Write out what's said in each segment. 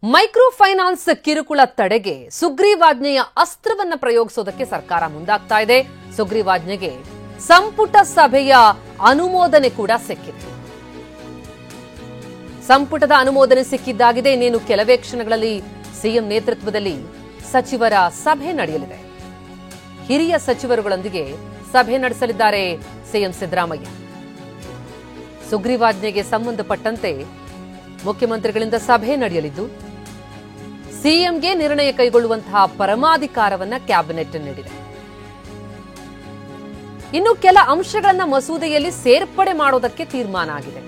Micro finance ಕಿರುಕುಳ ತಡೆಗೆ ಸುಗ್ರೀವಾಜ್ಞೆಯ ಅಸ್ತ್ರವನ್ನ ಪ್ರಯೋಗಿಸೋದಕ್ಕೆ ಸರ್ಕಾರ ಮುಂದಾಗ್ತಾ ಇದೆ. ಸುಗ್ರೀವಾಜ್ಞೆಗೆ ಸಂಪುಟ ಸಭೆಯ ಅನುಮೋದನೆ ಕೂಡ ಸಿಕ್ಕಿದೆ. ಸಂಪುಟದ ಅನುಮೋದನೆ ಸಿಕ್ಕಿದ್ದಾಗಿದೆ. ಇನ್ನೇನು ಕೆಲವೇ ಕ್ಷಣಗಳಲ್ಲಿ ಸಿಎಂ ನೇತೃತ್ವದಲ್ಲಿ ಸಚಿವರ ಸಭೆ ನಡೆಯಲಿದೆ. ಹಿರಿಯ ಸಚಿವರುಗಳೊಂದಿಗೆ ಸಭೆ ನಡೆಸಲಿದ್ದಾರೆ ಸಿಎಂ ಸಿದ್ದರಾಮಯ್ಯ. ಸುಗ್ರೀವಾಜ್ಞೆಗೆ ಸಂಬಂಧಪಟ್ಟಂತೆ ಮುಖ್ಯಮಂತ್ರಿಗಳಿಂದ ಸಭೆ ನಡೆಯಲಿದ್ದು ಸಿಎಂಗೆ ನಿರ್ಣಯ ಕೈಗೊಳ್ಳುವಂತಹ ಪರಮಾಧಿಕಾರವನ್ನ ಕ್ಯಾಬಿನೆಟ್ ನೀಡಿದೆ. ಇನ್ನು ಕೆಲ ಅಂಶಗಳನ್ನ ಮಸೂದೆಯಲ್ಲಿ ಸೇರ್ಪಡೆ ಮಾಡೋದಕ್ಕೆ ತೀರ್ಮಾನ ಆಗಿದೆ.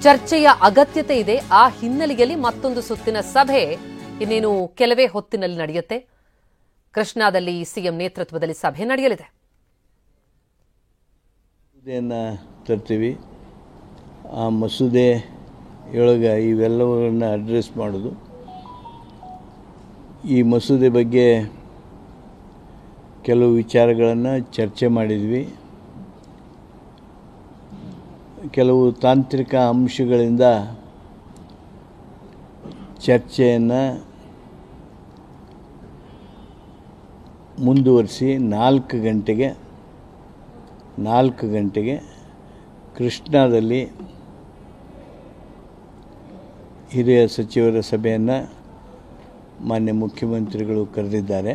ಚರ್ಚೆಯ ಅಗತ್ಯತೆ ಇದೆ. ಆ ಹಿನ್ನೆಲೆಯಲ್ಲಿ ಮತ್ತೊಂದು ಸುತ್ತಿನ ಸಭೆ ಇನ್ನೇನು ಕೆಲವೇ ಹೊತ್ತಿನಲ್ಲಿ ನಡೆಯುತ್ತೆ. ಕೃಷ್ಣಾದಲ್ಲಿ ಸಿಎಂ ನೇತೃತ್ವದಲ್ಲಿ ಸಭೆ ನಡೆಯಲಿದೆ. ತರ್ತೀವಿ. ಆ ಮಸೂದೆಯೊಳಗೆ ಇವೆಲ್ಲವನ್ನ ಅಡ್ರೆಸ್ ಮಾಡೋದು. ಈ ಮಸೂದೆ ಬಗ್ಗೆ ಕೆಲವು ವಿಚಾರಗಳನ್ನು ಚರ್ಚೆ ಮಾಡಿದ್ವಿ. ಕೆಲವು ತಾಂತ್ರಿಕ ಅಂಶಗಳಿಂದ ಚರ್ಚೆಯನ್ನು ಮುಂದುವರಿಸಿ 4 ಗಂಟೆಗೆ ಕೃಷ್ಣಾದಲ್ಲಿ ಹಿರಿಯ ಸಚಿವರ ಸಭೆಯನ್ನು ಮಾನ್ಯ ಮುಖ್ಯಮಂತ್ರಿಗಳು ಕರೆದಿದ್ದಾರೆ.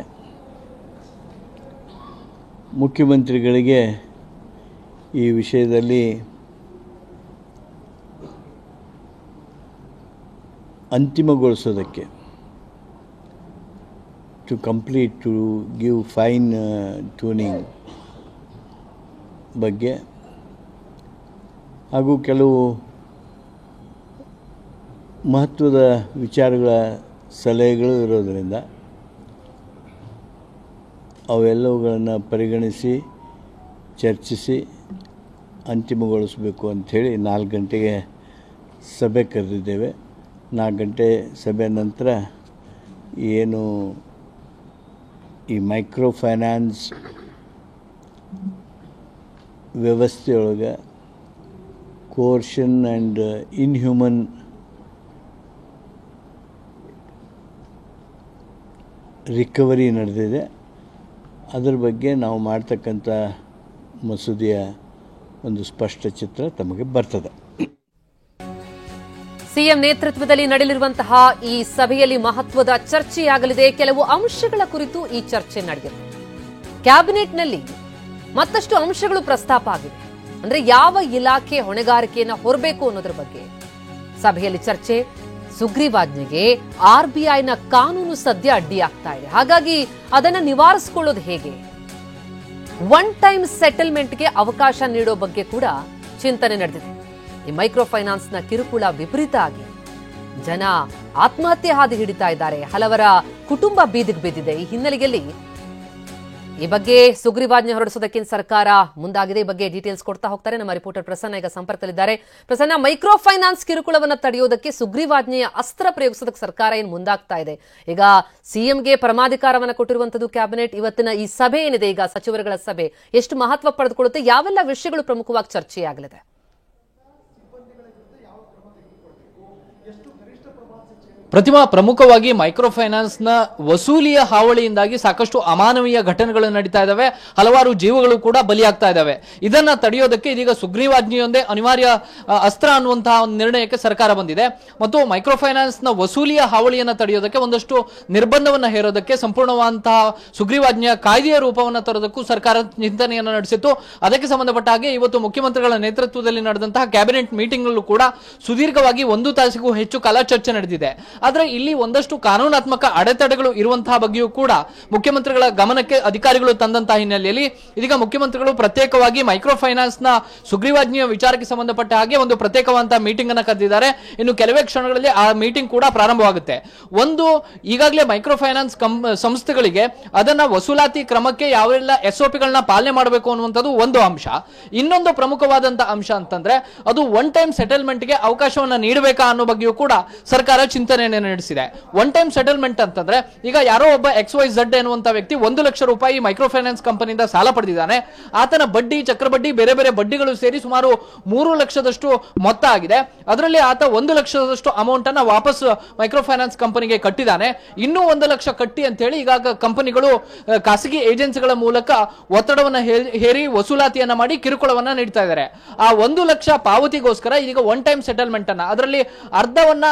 ಮುಖ್ಯಮಂತ್ರಿಗಳಿಗೆ ಈ ವಿಷಯದಲ್ಲಿ ಅಂತಿಮಗೊಳಿಸೋದಕ್ಕೆ ಟು ಗಿವ್ ಫೈನ್ ಟ್ಯೂನಿಂಗ್ ಬಗ್ಗೆ ಹಾಗೂ ಕೆಲವು ಮಹತ್ವದ ವಿಚಾರಗಳ ಸಲಹೆಗಳು ಇರೋದರಿಂದ ಅವೆಲ್ಲವುಗಳನ್ನು ಪರಿಗಣಿಸಿ ಚರ್ಚಿಸಿ ಅಂತಿಮಗೊಳಿಸಬೇಕು ಅಂಥೇಳಿ 4 ಗಂಟೆಗೆ ಸಭೆ ಕರೆದಿದ್ದೇವೆ. 4 ಗಂಟೆ ಸಭೆ ನಂತರ ಏನು ಈ ಮೈಕ್ರೋ ಫೈನಾನ್ಸ್ ವ್ಯವಸ್ಥೆಯೊಳಗೆ ಕೋರ್ಷನ್ ಆ್ಯಂಡ್ ಇನ್ಹ್ಯೂಮನ್ ರಿಕವರಿ ನಡೆದಿದೆ. ಅದರ ಬಗ್ಗೆ ನಾವು ಮಾಡ್ತಕ್ಕಂಥ ಮಸೂದೆಯ ಒಂದು ಸ್ಪಷ್ಟ ಚಿತ್ರ ತಮಗೆ ಬರ್ತದೆ. ಸಿಎಂ ನೇತೃತ್ವದಲ್ಲಿ ನಡೆಯಲಿರುವಂತಹ ಈ ಸಭೆಯಲ್ಲಿ ಮಹತ್ವದ ಚರ್ಚೆಯಾಗಲಿದೆ. ಕೆಲವು ಅಂಶಗಳ ಕುರಿತು ಈ ಚರ್ಚೆ ನಡೆಯುತ್ತೆ. ಕ್ಯಾಬಿನೆಟ್ನಲ್ಲಿ ಮತ್ತಷ್ಟು ಅಂಶಗಳು ಪ್ರಸ್ತಾಪ ಆಗಿದೆ. ಅಂದ್ರೆ ಯಾವ ಇಲಾಖೆ ಹೊಣೆಗಾರಿಕೆಯನ್ನು ಹೊರಬೇಕು ಅನ್ನೋದ್ರ ಬಗ್ಗೆ ಸಭೆಯಲ್ಲಿ ಚರ್ಚೆ. ಸುಗ್ರೀವಾಜ್ಞೆಗೆ ಆರ್ಬಿಐನ ಕಾನೂನು ಸದ್ಯ ಅಡ್ಡಿಯಾಗ್ತಾ ಇದೆ. ಹಾಗಾಗಿ ಅದನ್ನ ನಿವಾರಿಸಿಕೊಳ್ಳೋದು ಹೇಗೆ, ಒನ್ ಟೈಮ್ ಸೆಟಲ್ಮೆಂಟ್ಗೆ ಅವಕಾಶ ನೀಡೋ ಬಗ್ಗೆ ಕೂಡ ಚಿಂತನೆ ನಡೆದಿದೆ. ಈ ಮೈಕ್ರೋ ಫೈನಾನ್ಸ್ನ ಕಿರುಕುಳ ವಿಪರೀತ ಆಗಿ ಜನ ಆತ್ಮಹತ್ಯೆ ಹಾದಿ ಹಿಡಿತಾ ಇದ್ದಾರೆ. ಹಲವರ ಕುಟುಂಬ ಬೀದಿಗೆ ಬಿದ್ದಿದೆ. ಈ ಹಿನ್ನೆಲೆಯಲ್ಲಿ ಈ ಬಗ್ಗೆ ಸುಗ್ರೀವಾಜ್ಞೆ ಹೊರಡಿಸೋದಕ್ಕೆ ಸರ್ಕಾರ ಮುಂದಾಗಿದೆ. ಈ ಬಗ್ಗೆ ಡೀಟೇಲ್ಸ್ ಕೊಡ್ತಾ ಹೋಗ್ತಾರೆ ನಮ್ಮ ರಿಪೋರ್ಟರ್ ಪ್ರಸನ್ನ ಈಗ ಸಂಪರ್ಕದಲ್ಲಿದ್ದಾರೆ. ಪ್ರಸನ್ನ, ಮೈಕ್ರೋ ಫೈನಾನ್ಸ್ ಕಿರುಕುಳವನ್ನು ತಡೆಯೋದಕ್ಕೆ ಸುಗ್ರೀವಾಜ್ಞೆಯ ಅಸ್ತ್ರ ಪ್ರಯೋಗಿಸೋದಕ್ಕೆ ಸರ್ಕಾರ ಏನು ಮುಂದಾಗ್ತಾ ಇದೆ? ಈಗ ಸಿಎಂಗೆ ಪರಮಾಧಿಕಾರವನ್ನು ಕೊಟ್ಟಿರುವಂತದ್ದು ಕ್ಯಾಬಿನೆಟ್. ಇವತ್ತಿನ ಈ ಸಭೆ ಏನಿದೆ, ಈಗ ಸಚಿವರುಗಳ ಸಭೆ ಎಷ್ಟು ಮಹತ್ವ ಪಡೆದುಕೊಳ್ಳುತ್ತೆ? ಯಾವೆಲ್ಲ ವಿಷಯಗಳು ಪ್ರಮುಖವಾಗಿ ಚರ್ಚೆಯಾಗಲಿದೆ? ಪ್ರತಿಮಾ, ಪ್ರಮುಖವಾಗಿ ಮೈಕ್ರೋ ಫೈನಾನ್ಸ್ ನ ವಸೂಲಿಯ ಹಾವಳಿಯಿಂದಾಗಿ ಸಾಕಷ್ಟು ಅಮಾನವೀಯ ಘಟನೆಗಳು ನಡೀತಾ ಇದಾವೆ. ಹಲವಾರು ಜೀವಗಳು ಕೂಡ ಬಲಿಯಾಗ್ತಾ ಇದಾವೆ. ಇದನ್ನ ತಡೆಯೋದಕ್ಕೆ ಇದೀಗ ಸುಗ್ರೀವಾಜ್ಞೆಯೊಂದೇ ಅನಿವಾರ್ಯ ಅಸ್ತ್ರ ಅನ್ನುವಂತಹ ಒಂದು ನಿರ್ಣಯಕ್ಕೆ ಸರ್ಕಾರ ಬಂದಿದೆ. ಮತ್ತು ಮೈಕ್ರೋ ಫೈನಾನ್ಸ್ ನ ವಸೂಲಿಯ ಹಾವಳಿಯನ್ನು ತಡೆಯೋದಕ್ಕೆ ಒಂದಷ್ಟು ನಿರ್ಬಂಧವನ್ನ ಹೇರೋದಕ್ಕೆ ಸಂಪೂರ್ಣವಾದಂತಹ ಸುಗ್ರೀವಾಜ್ಞೆಯ ಕಾಯ್ದೆಯ ರೂಪವನ್ನು ತರೋದಕ್ಕೂ ಸರ್ಕಾರ ಚಿಂತನೆಯನ್ನು ನಡೆಸಿತ್ತು. ಅದಕ್ಕೆ ಸಂಬಂಧಪಟ್ಟ ಹಾಗೆ ಇವತ್ತು ಮುಖ್ಯಮಂತ್ರಿಗಳ ನೇತೃತ್ವದಲ್ಲಿ ನಡೆದಂತಹ ಕ್ಯಾಬಿನೆಟ್ ಮೀಟಿಂಗ್ ನಲ್ಲೂ ಕೂಡ ಸುದೀರ್ಘವಾಗಿ 1 ತಾಸಿಗೂ ಹೆಚ್ಚು ಕಾಲ ಚರ್ಚೆ ನಡೆದಿದೆ. ಆದ್ರೆ ಇಲ್ಲಿ ಒಂದಷ್ಟು ಕಾನೂನಾತ್ಮಕ ಅಡೆತಡೆಗಳು ಇರುವಂತಹ ಬಗ್ಗೆಯೂ ಕೂಡ ಮುಖ್ಯಮಂತ್ರಿಗಳ ಗಮನಕ್ಕೆ ಅಧಿಕಾರಿಗಳು ತಂದಂತಹ ಹಿನ್ನೆಲೆಯಲ್ಲಿ ಇದೀಗ ಮುಖ್ಯಮಂತ್ರಿಗಳು ಪ್ರತ್ಯೇಕವಾಗಿ ಮೈಕ್ರೋ ಫೈನಾನ್ಸ್ ನ ಸುಗ್ರೀವಾಜ್ಞೆಯ ವಿಚಾರಕ್ಕೆ ಸಂಬಂಧಪಟ್ಟ ಹಾಗೆ ಒಂದು ಪ್ರತ್ಯೇಕವಾದಂತಹ ಮೀಟಿಂಗ್ ಅನ್ನು ಕರೆದಿದ್ದಾರೆ. ಇನ್ನು ಕೆಲವೇ ಕ್ಷಣಗಳಲ್ಲಿ ಆ ಮೀಟಿಂಗ್ ಕೂಡ ಪ್ರಾರಂಭವಾಗುತ್ತೆ. ಒಂದು, ಈಗಾಗಲೇ ಮೈಕ್ರೋ ಫೈನಾನ್ಸ್ ಸಂಸ್ಥೆಗಳಿಗೆ ಅದನ್ನ ವಸೂಲಾತಿ ಕ್ರಮಕ್ಕೆ ಯಾವೆಲ್ಲ SOPಗಳನ್ನ ಪಾಲನೆ ಮಾಡಬೇಕು ಅನ್ನುವಂಥದ್ದು ಒಂದು ಅಂಶ. ಇನ್ನೊಂದು ಪ್ರಮುಖವಾದಂತಹ ಅಂಶ ಅಂತಂದ್ರೆ ಅದು ಒನ್ ಟೈಮ್ ಸೆಟಲ್ಮೆಂಟ್ಗೆ ಅವಕಾಶವನ್ನ ನೀಡಬೇಕಾ ಅನ್ನೋ ಬಗ್ಗೆಯೂ ಕೂಡ ಸರ್ಕಾರ ಸರ್ಕಾರ ಚಿಂತನೆಯನ್ನು ನಡೆಸಿದೆ. ಒನ್ ಟೈಮ್ ಸೆಟಲ್ಮೆಂಟ್ ಅಂತಂದ್ರೆ ಈಗ ಯಾರೋ ಒಬ್ಬ XYZ ಎನ್ನುವಂತ ವ್ಯಕ್ತಿ 1 ಲಕ್ಷ ರೂಪಾಯಿ ಮೈಕ್ರೋ ಫೈನಾನ್ಸ್ ಕಂಪನಿಯಿಂದ ಸಾಲ ಪಡೆದಿದ್ದಾನೆ. ಆತನ ಬಡ್ಡಿ, ಚಕ್ರಬಡ್ಡಿ, ಬೇರೆ ಬೇರೆ ಬಡ್ಡಿಗಳು ಸೇರಿ ಸುಮಾರು 3 ಲಕ್ಷದಷ್ಟು ಮೊತ್ತ ಆಗಿದೆ. ಅದರಲ್ಲಿ ಆತ 1 ಲಕ್ಷದಷ್ಟು ಅಮೌಂಟ್ ಅನ್ನ ವಾಪಸ್ ಮೈಕ್ರೋ ಫೈನಾನ್ಸ್ ಕಂಪನಿಗೆ ಕಟ್ಟಿದ್ದಾನೆ. ಇನ್ನೂ 1 ಲಕ್ಷ ಕಟ್ಟಿ ಅಂತ ಹೇಳಿ ಈಗ ಕಂಪನಿಗಳು ಖಾಸಗಿ ಏಜೆನ್ಸಿಗಳ ಮೂಲಕ ಒತ್ತಡವನ್ನ ಹೇರಿ ವಸೂಲಾತಿಯನ್ನ ಮಾಡಿ ಕಿರುಕುಳವನ್ನ ನೀಡ್ತಾ ಇದ್ದಾರೆ. ಆ 1 ಲಕ್ಷ ಪಾವತಿಗೋಸ್ಕರ ಈಗ ಒನ್ ಟೈಮ್ ಸೆಟಲ್ಮೆಂಟ್ ಅನ್ನ, ಅದರಲ್ಲಿ ಅರ್ಧವನ್ನ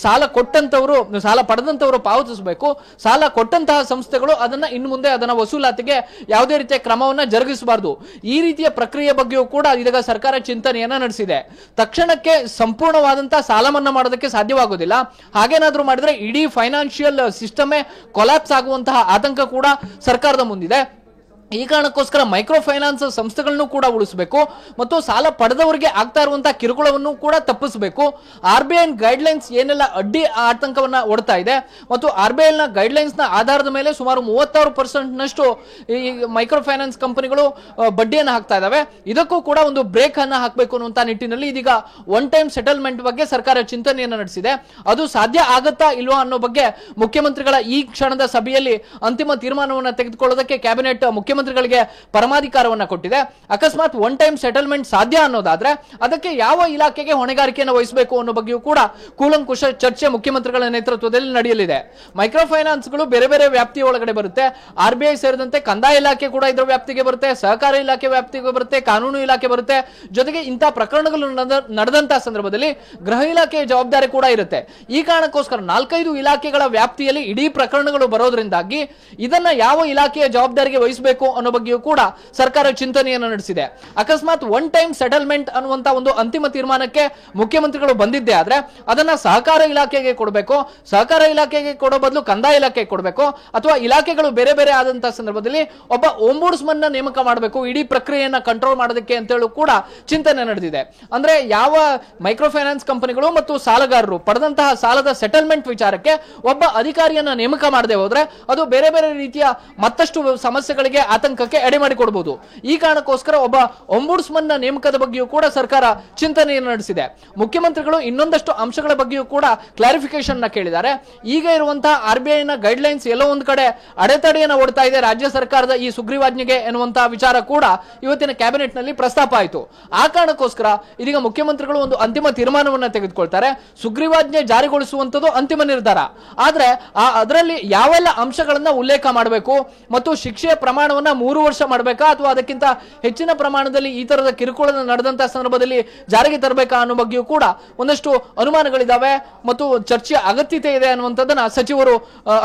ಸಾಲ ಕೊಟ್ಟಂತವರು, ಸಾಲ ಪಡೆದಂತವರು ಪಾವತಿಸಬೇಕು. ಸಾಲ ಕೊಟ್ಟಂತಹ ಸಂಸ್ಥೆಗಳು ಅದನ್ನ ಇನ್ನು ಮುಂದೆ ಅದನ್ನ ವಸೂಲಾತಿಗೆ ಯಾವುದೇ ರೀತಿಯ ಕ್ರಮವನ್ನ ಜರುಗಿಸಬಾರದು. ಈ ರೀತಿಯ ಪ್ರಕ್ರಿಯೆ ಬಗ್ಗೆಯೂ ಕೂಡ ಇದೀಗ ಸರ್ಕಾರ ಚಿಂತನೆಯನ್ನ ನಡೆಸಿದೆ. ತಕ್ಷಣಕ್ಕೆ ಸಂಪೂರ್ಣವಾದಂತಹ ಸಾಲ ಮನ್ನಾ ಮಾಡೋದಕ್ಕೆ ಸಾಧ್ಯವಾಗುವುದಿಲ್ಲ. ಹಾಗೇನಾದ್ರೂ ಮಾಡಿದ್ರೆ ಇಡೀ ಫೈನಾನ್ಷಿಯಲ್ ಸಿಸ್ಟಮೇ ಕೊಲಾಪ್ಸ್ ಆಗುವಂತಹ ಆತಂಕ ಕೂಡ ಸರ್ಕಾರದ ಮುಂದಿದೆ. ಈ ಕಾರಣಕ್ಕೋಸ್ಕರ ಮೈಕ್ರೋ ಫೈನಾನ್ಸ್ ಸಂಸ್ಥೆಗಳನ್ನು ಕೂಡ ಉಳಿಸಬೇಕು ಮತ್ತು ಸಾಲ ಪಡೆದವರಿಗೆ ಆಗ್ತಾ ಇರುವಂತಹ ಕಿರುಕುಳವನ್ನು ಕೂಡ ತಪ್ಪಿಸಬೇಕು. RBI ಗೈಡ್ಲೈನ್ಸ್ ಏನೆಲ್ಲ ಅಡ್ಡಿ ಆತಂಕವನ್ನ ಒಡ್ತಾ ಇದೆ ಮತ್ತು RBI ನ ಗೈಡ್ಲೈನ್ಸ್ ನ ಆಧಾರದ ಮೇಲೆ ಸುಮಾರು 36% ಈ ಮೈಕ್ರೋ ಫೈನಾನ್ಸ್ ಕಂಪನಿಗಳು ಬಡ್ಡಿಯನ್ನು ಹಾಕ್ತಾ ಇದಾವೆ. ಇದಕ್ಕೂ ಕೂಡ ಒಂದು ಬ್ರೇಕ್ ಅನ್ನ ಹಾಕಬೇಕು ಅನ್ನುವಂತ ನಿಟ್ಟಿನಲ್ಲಿ ಇದೀಗ ಒನ್ ಟೈಮ್ ಸೆಟಲ್ಮೆಂಟ್ ಬಗ್ಗೆ ಸರ್ಕಾರ ಚಿಂತನೆಯನ್ನು ನಡೆಸಿದೆ. ಅದು ಸಾಧ್ಯ ಆಗತ್ತಾ ಇಲ್ವಾ ಅನ್ನೋ ಬಗ್ಗೆ ಮುಖ್ಯಮಂತ್ರಿಗಳ ಈ ಕ್ಷಣದ ಸಭೆಯಲ್ಲಿ ಅಂತಿಮ ತೀರ್ಮಾನವನ್ನು ತೆಗೆದುಕೊಳ್ಳೋದಕ್ಕೆ ಕ್ಯಾಬಿನೆಟ್ ಮುಖ್ಯಮಂತ್ರಿಗಳಿಗೆ ಪರಮಾಧಿಕಾರವನ್ನ ಕೊಟ್ಟಿದೆ. ಅಕಸ್ಮಾತ್ ಒನ್ ಟೈಮ್ ಸೆಟಲ್ಮೆಂಟ್ ಸಾಧ್ಯ ಅನ್ನೋದಾದ್ರೆ ಅದಕ್ಕೆ ಯಾವ ಇಲಾಖೆಗೆ ಹೊಣೆಗಾರಿಕೆಯನ್ನು ವಹಿಸಬೇಕು ಅನ್ನೋ ಬಗ್ಗೆಯೂ ಕೂಡ ಕೂಲಂಕುಷ ಚರ್ಚೆ ಮುಖ್ಯಮಂತ್ರಿಗಳ ನೇತೃತ್ವದಲ್ಲಿ ನಡೆಯಲಿದೆ. ಮೈಕ್ರೋ ಫೈನಾನ್ಸ್ಗಳು ಬೇರೆ ಬೇರೆ ವ್ಯಾಪ್ತಿಯ ಒಳಗಡೆ ಬರುತ್ತೆ. RBI ಸೇರಿದಂತೆ ಕಂದಾಯ ಇಲಾಖೆ ಕೂಡ ಇದರ ವ್ಯಾಪ್ತಿಗೆ ಬರುತ್ತೆ, ಸಹಕಾರ ಇಲಾಖೆ ವ್ಯಾಪ್ತಿಗೆ ಬರುತ್ತೆ, ಕಾನೂನು ಇಲಾಖೆ ಬರುತ್ತೆ. ಜೊತೆಗೆ ಇಂತಹ ಪ್ರಕರಣಗಳು ನಡೆದಂತಹ ಸಂದರ್ಭದಲ್ಲಿ ಗೃಹ ಇಲಾಖೆಯ ಜವಾಬ್ದಾರಿ ಕೂಡ ಇರುತ್ತೆ. ಈ ಕಾರಣಕ್ಕೋಸ್ಕರ 4-5 ಇಲಾಖೆಗಳ ವ್ಯಾಪ್ತಿಯಲ್ಲಿ ಇಡೀ ಪ್ರಕರಣಗಳು ಬರೋದ್ರಿಂದಾಗಿ ಇದನ್ನ ಯಾವ ಇಲಾಖೆಯ ಜವಾಬ್ದಾರಿಗೆ ವಹಿಸಬೇಕು ಅನ್ನೋ ಬಗ್ಗೆಯೂ ಕೂಡ ಸರ್ಕಾರ ಚಿಂತನೆಯನ್ನು ನಡೆಸಿದೆ. ಅಕಸ್ಮಾತ್ ಒನ್ ಟೈಮ್ ಸೆಟಲ್ಮೆಂಟ್ ಅನ್ನುವಂತ ಒಂದು ಅಂತಿಮ ತೀರ್ಮಾನಕ್ಕೆ ಮುಖ್ಯಮಂತ್ರಿಗಳು ಬಂದಿದ್ದೆ ಆದ್ರೆ ಅದನ್ನ ಸಹಕಾರ ಇಲಾಖೆಗೆ ಕೊಡಬೇಕು, ಸಹಕಾರ ಇಲಾಖೆಗೆ ಕೊಡೋ ಬದಲು ಕಂದಾಯ ಇಲಾಖೆಗೆ ಕೊಡಬೇಕು, ಅಥವಾ ಇಲಾಖೆಗಳು ಬೇರೆ ಬೇರೆ ಆದಂತಹ ಸಂದರ್ಭದಲ್ಲಿ ಒಬ್ಬ ಓಂಬುಡ್ಸ್ಮನ್ ನ ನೇಮಕ ಮಾಡಬೇಕು ಇಡೀ ಪ್ರಕ್ರಿಯೆಯನ್ನ ಕಂಟ್ರೋಲ್ ಮಾಡೋದಕ್ಕೆ ಅಂತ ಹೇಳಿ ಕೂಡ ಚಿಂತನೆ ನಡೆದಿದೆ. ಅಂದ್ರೆ ಯಾವ ಮೈಕ್ರೋ ಫೈನಾನ್ಸ್ ಕಂಪನಿಗಳು ಮತ್ತು ಸಾಲಗಾರರು ಪಡೆದಂತಹ ಸಾಲದ ಸೆಟಲ್ಮೆಂಟ್ ವಿಚಾರಕ್ಕೆ ಒಬ್ಬ ಅಧಿಕಾರಿಯನ್ನ ನೇಮಕ ಮಾಡದೆ ಹೋದ್ರೆ ಅದು ಬೇರೆ ಬೇರೆ ರೀತಿಯ ಮತ್ತಷ್ಟು ಸಮಸ್ಯೆಗಳಿಗೆ, ಆತಂಕಕ್ಕೆ ಎಡೆ ಮಾಡಿಕೊಡಬಹುದು. ಈ ಕಾರಣಕ್ಕೋಸ್ಕರ ಒಬ್ಬ ಓಂಬುಡ್ಸ್ಮನ್ ನ ನೇಮಕದ ಬಗ್ಗೆಯೂ ಕೂಡ ಸರ್ಕಾರ ಚಿಂತನೆಯನ್ನು ನಡೆಸಿದೆ. ಮುಖ್ಯಮಂತ್ರಿಗಳು ಇನ್ನೊಂದಷ್ಟು ಅಂಶಗಳ ಬಗ್ಗೆಯೂ ಕೂಡ ಕ್ಲಾರಿಫಿಕೇಶನ್ ನ ಕೇಳಿದ್ದಾರೆ. ಈಗ ಇರುವಂತಹ RBI ನ ಗೈಡ್ಲೈನ್ಸ್ ಎಲ್ಲೋ ಒಂದು ಕಡೆ ಅಡೆತಡೆಯನ್ನು ಓಡ್ತಾ ಇದೆ ರಾಜ್ಯ ಸರ್ಕಾರದ ಈ ಸುಗ್ರೀವಾಜ್ಞೆಗೆ ಎನ್ನುವಂತಹ ವಿಚಾರ ಕೂಡ ಇವತ್ತಿನ ಕ್ಯಾಬಿನೆಟ್ ನಲ್ಲಿ ಪ್ರಸ್ತಾಪ ಆಯಿತು. ಆ ಕಾರಣಕ್ಕೋಸ್ಕರ ಇದೀಗ ಮುಖ್ಯಮಂತ್ರಿಗಳು ಒಂದು ಅಂತಿಮ ತೀರ್ಮಾನವನ್ನ ತೆಗೆದುಕೊಳ್ತಾರೆ. ಸುಗ್ರೀವಾಜ್ಞೆ ಜಾರಿಗೊಳಿಸುವಂತದ್ದು ಅಂತಿಮ ನಿರ್ಧಾರ. ಆದ್ರೆ ಅದರಲ್ಲಿ ಯಾವೆಲ್ಲ ಅಂಶಗಳನ್ನ ಉಲ್ಲೇಖ ಮಾಡಬೇಕು ಮತ್ತು ಶಿಕ್ಷೆಯ ಪ್ರಮಾಣವನ್ನ 3 ವರ್ಷ ಮಾಡಬೇಕಾ ಅಥವಾ ಅದಕ್ಕಿಂತ ಹೆಚ್ಚಿನ ಪ್ರಮಾಣದಲ್ಲಿ ಈ ತರದ ಕಿರುಕುಳ ನಡೆದಂತಹ ಸಂದರ್ಭದಲ್ಲಿ ಜಾರಿಗೆ ತರಬೇಕಾ ಅನ್ನೋ ಬಗ್ಗೆಯೂ ಕೂಡ ಒಂದಷ್ಟು ಅನುಮಾನಗಳಿದಾವೆ ಮತ್ತು ಚರ್ಚೆಯ ಅಗತ್ಯತೆ ಇದೆ ಅನ್ನುವಂಥದ್ದನ್ನ ಸಚಿವರು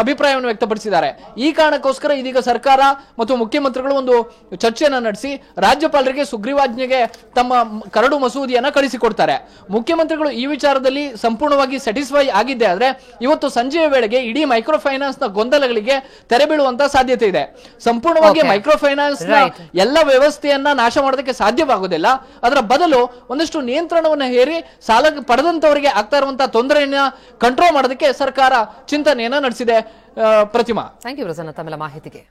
ಅಭಿಪ್ರಾಯವನ್ನು ವ್ಯಕ್ತಪಡಿಸಿದ್ದಾರೆ. ಈ ಕಾರಣಕ್ಕೋಸ್ಕರ ಇದೀಗ ಸರ್ಕಾರ ಮತ್ತು ಮುಖ್ಯಮಂತ್ರಿಗಳು ಒಂದು ಚರ್ಚೆಯನ್ನ ನಡೆಸಿ ರಾಜ್ಯಪಾಲರಿಗೆ ಸುಗ್ರೀವಾಜ್ಞೆಗೆ ತಮ್ಮ ಕರಡು ಮಸೂದೆಯನ್ನ ಕಳಿಸಿಕೊಡ್ತಾರೆ. ಮುಖ್ಯಮಂತ್ರಿಗಳು ಈ ವಿಚಾರದಲ್ಲಿ ಸಂಪೂರ್ಣವಾಗಿ ಸ್ಯಾಟಿಸ್ಫೈ ಆಗಿದ್ದೆ ಆದ್ರೆ ಇವತ್ತು ಸಂಜೆಯ ವೇಳೆಗೆ ಇಡೀ ಮೈಕ್ರೋ ಫೈನಾನ್ಸ್ ನ ಗೊಂದಲಗಳಿಗೆ ತೆರೆ ಬೀಳುವಂತ ಸಾಧ್ಯತೆ ಇದೆ. ಸಂಪೂರ್ಣವಾಗಿ ಮೈಕ್ರೋ ಫೈನಾನ್ಸ್ ನ ಎಲ್ಲ ವ್ಯವಸ್ಥೆಯನ್ನ ನಾಶ ಮಾಡೋದಕ್ಕೆ ಸಾಧ್ಯವಾಗುವುದಿಲ್ಲ. ಅದರ ಬದಲು ಒಂದಷ್ಟು ನಿಯಂತ್ರಣವನ್ನು ಹೇರಿ ಸಾಲ ಪಡೆದಂತವರಿಗೆ ಆಗ್ತಾ ಇರುವಂತಹ ತೊಂದರೆಯನ್ನ ಕಂಟ್ರೋಲ್ ಮಾಡೋದಕ್ಕೆ ಸರ್ಕಾರ ಚಿಂತನೆಯನ್ನ ನಡೆಸಿದೆ. ಪ್ರತಿಮಾ, ಥ್ಯಾಂಕ್ ಯು ಪ್ರಸನ್ನ ತಮ್ಮೆಲ್ಲ ಮಾಹಿತಿಗೆ.